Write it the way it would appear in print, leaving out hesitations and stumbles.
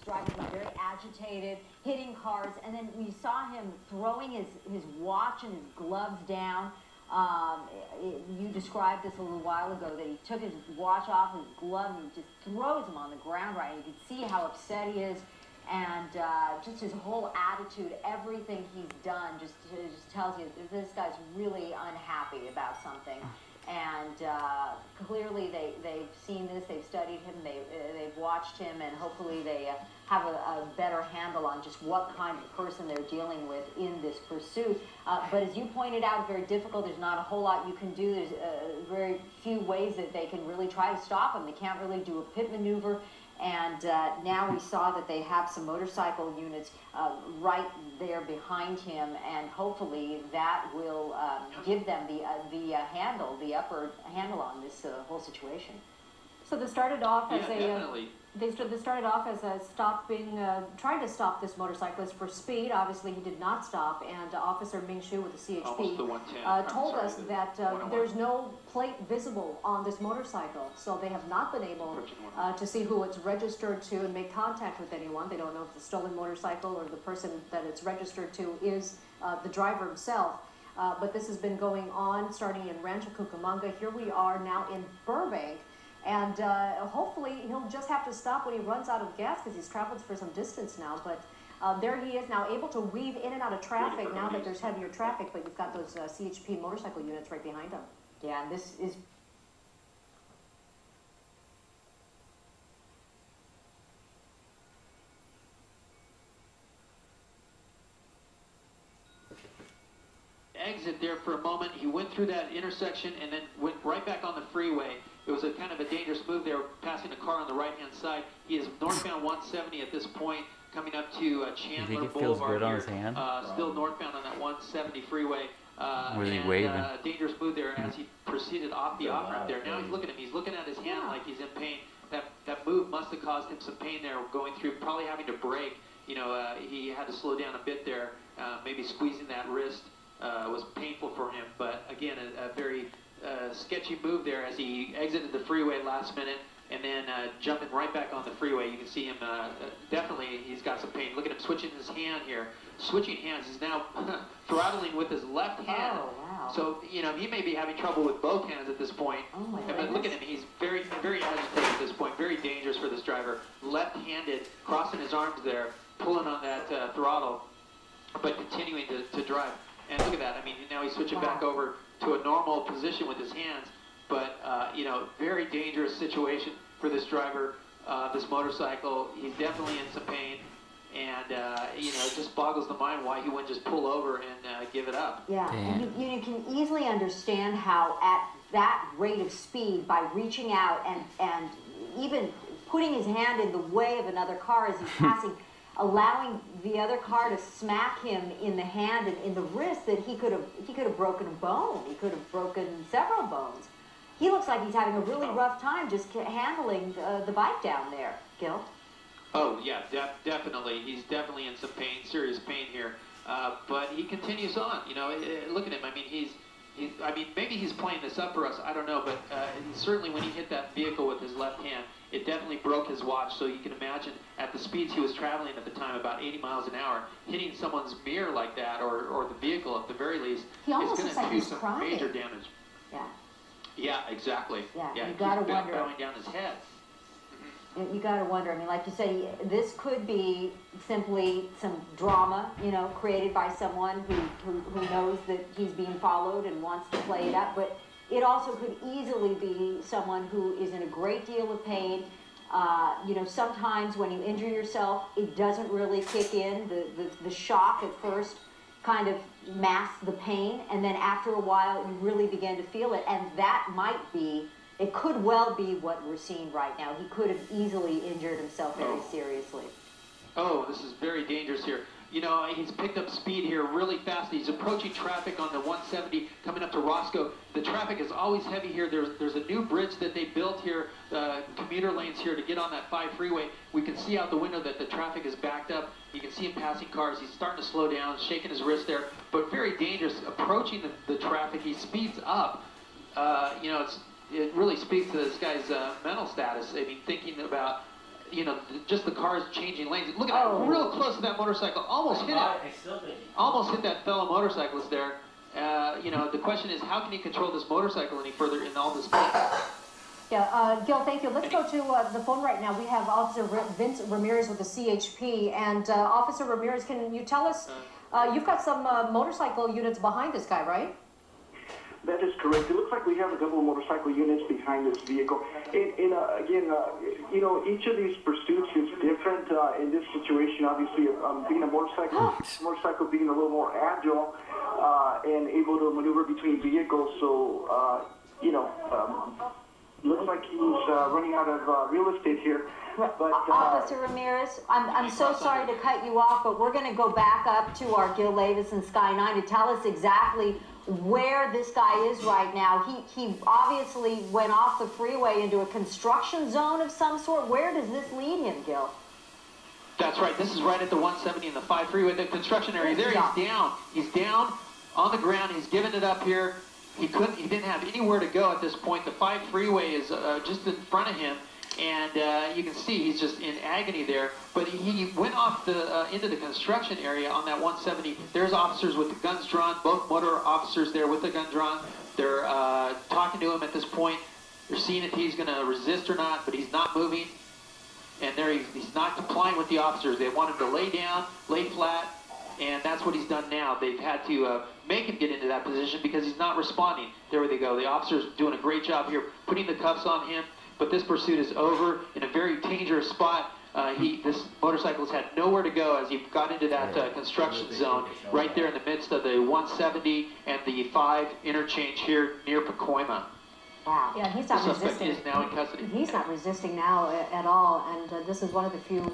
driving very agitated, hitting cars, and then we saw him throwing his watch and his gloves down. You described this a little while ago, that he took his watch off, his glove, and he just throws them on the ground, right? You can see how upset he is, and just his whole attitude, everything he's done just tells you that this guy's really unhappy about something. And clearly they've seen this, they've studied him, they've watched him, and hopefully they have a better handle on just what kind of person they're dealing with in this pursuit. But as you pointed out, very difficult. There's not a whole lot you can do. There's very few ways that they can really try to stop him. They can't really do a pit maneuver. And now we saw that they have some motorcycle units right there behind him, and hopefully that will give them the upper handle on this whole situation. So they started off as definitely. They started off as trying to stop this motorcyclist for speed. Obviously, he did not stop, and Officer Ming Shu with the CHP told us that there's no plate visible on this motorcycle, so they have not been able to see who it's registered to and make contact with anyone. They don't know if the stolen motorcycle or the person that it's registered to is the driver himself. But this has been going on starting in Rancho Cucamonga. Here we are now in Burbank. And hopefully he'll just have to stop when he runs out of gas, because he's traveled for some distance now. But there he is now, able to weave in and out of traffic now that there's heavier traffic, but you've got those CHP motorcycle units right behind him. Yeah, and this is... Exit there for a moment. He went through that intersection and then went right back on the freeway. It was a kind of a dangerous move there, passing a car on the right-hand side. He is northbound 170 at this point, coming up to Chandler you think it Boulevard. feels good on his hand? Still northbound on that 170 freeway. Was he waving? Dangerous move there as he proceeded off the off-ramp there. Now he's looking at him. He's looking at his hand like he's in pain. That move must have caused him some pain there, going through, probably having to brake. You know, he had to slow down a bit there, maybe squeezing that wrist. Was painful for him, but again, a very sketchy move there as he exited the freeway last minute and then jumping right back on the freeway. You can see him, definitely he's got some pain. Look at him switching his hand here. Switching hands. He's now throttling with his left hand. Oh, wow. So, you know, he may be having trouble with both hands at this point. Oh, my But look at him. He's very, very agitated at this point. Very dangerous for this driver. Left-handed, crossing his arms there, pulling on that throttle, but continuing to drive. And look at that. I mean, now he's switching back over to a normal position with his hands. But, you know, very dangerous situation for this driver, this motorcycle. He's definitely in some pain. And, you know, it just boggles the mind why he wouldn't just pull over and give it up. Yeah, and you can easily understand how at that rate of speed, by reaching out and even putting his hand in the way of another car as he's passing, allowing the other car to smack him in the hand and in the wrist, that he could have broken a bone. He could have broken several bones. He looks like he's having a really rough time just handling the bike down there, Gil. Oh, yeah, definitely. He's definitely in some pain, serious pain here. But he continues on. You know, look at him. I mean, I mean, maybe he's playing this up for us. I don't know. But certainly when he hit that vehicle with his left hand, it definitely broke his watch. So you can imagine at the speeds he was traveling at the time, about 80 miles an hour, hitting someone's mirror like that, or the vehicle at the very least, he almost is looks going to like do some crying. major damage. Yeah. Yeah, exactly. Yeah, you he's gotta wonder. bowing down his head. You got to wonder. I mean, like you said, this could be simply some drama, you know, created by someone who knows that he's being followed and wants to play it up. But it also could easily be someone who is in a great deal of pain. You know, sometimes when you injure yourself, it doesn't really kick in. The shock at first kind of masks the pain, and then after a while, you really begin to feel it. And that might be... It could well be what we're seeing right now. He could have easily injured himself very seriously. Oh, this is very dangerous here. You know, he's picked up speed here really fast. He's approaching traffic on the 170 coming up to Roscoe. The traffic is always heavy here. There's a new bridge that they built here, commuter lanes here to get on that 5 freeway. We can see out the window that the traffic is backed up. You can see him passing cars. He's starting to slow down, shaking his wrist there, but very dangerous. Approaching the traffic, he speeds up. You know, it really speaks to this guy's mental status. I mean, thinking about you know, just the cars changing lanes. Look at that, real close to that motorcycle. Almost hit it. Almost hit that fellow motorcyclist there. You know, the question is, how can he control this motorcycle any further in all this pain? Yeah, Gil, thank you. Let's go to the phone right now. We have Officer Vince Ramirez with the CHP. And Officer Ramirez, can you tell us, you've got some motorcycle units behind this guy, right? That is correct. It looks like we have a couple of motorcycle units behind this vehicle. Again, you know, each of these pursuits is different. In this situation, obviously, being a motorcycle being a little more agile and able to maneuver between vehicles. So, you know, looks like he's running out of real estate here. But, Officer Ramirez, I'm so sorry to cut you off, but we're going to go back up to our Gil Lavis and Sky 9 to tell us exactly where this guy is right now. He obviously went off the freeway into a construction zone of some sort. Where does this lead him, Gil? That's right. This is right at the 170 and the 5 freeway, the construction area. There, he's down. He's down on the ground. He's given it up here. He didn't have anywhere to go at this point. The 5 freeway is just in front of him. And you can see he's just in agony there. But he went off into the construction area on that 170. There's officers with the guns drawn, both motor officers there with the gun drawn. They're talking to him at this point. They're seeing if he's going to resist or not, but he's not moving. And there he's not complying with the officers. They want him to lay down, lay flat, and that's what he's done now. They've had to make him get into that position because he's not responding. There they go. The officer's doing a great job here, putting the cuffs on him. But this pursuit is over in a very dangerous spot. This motorcyclist had nowhere to go as he got into that construction zone right there in the midst of the 170 and the 5 interchange here near Pacoima. Wow. Yeah, he's not resisting. The suspect is now in custody. He's not resisting now at all, and this is one of the few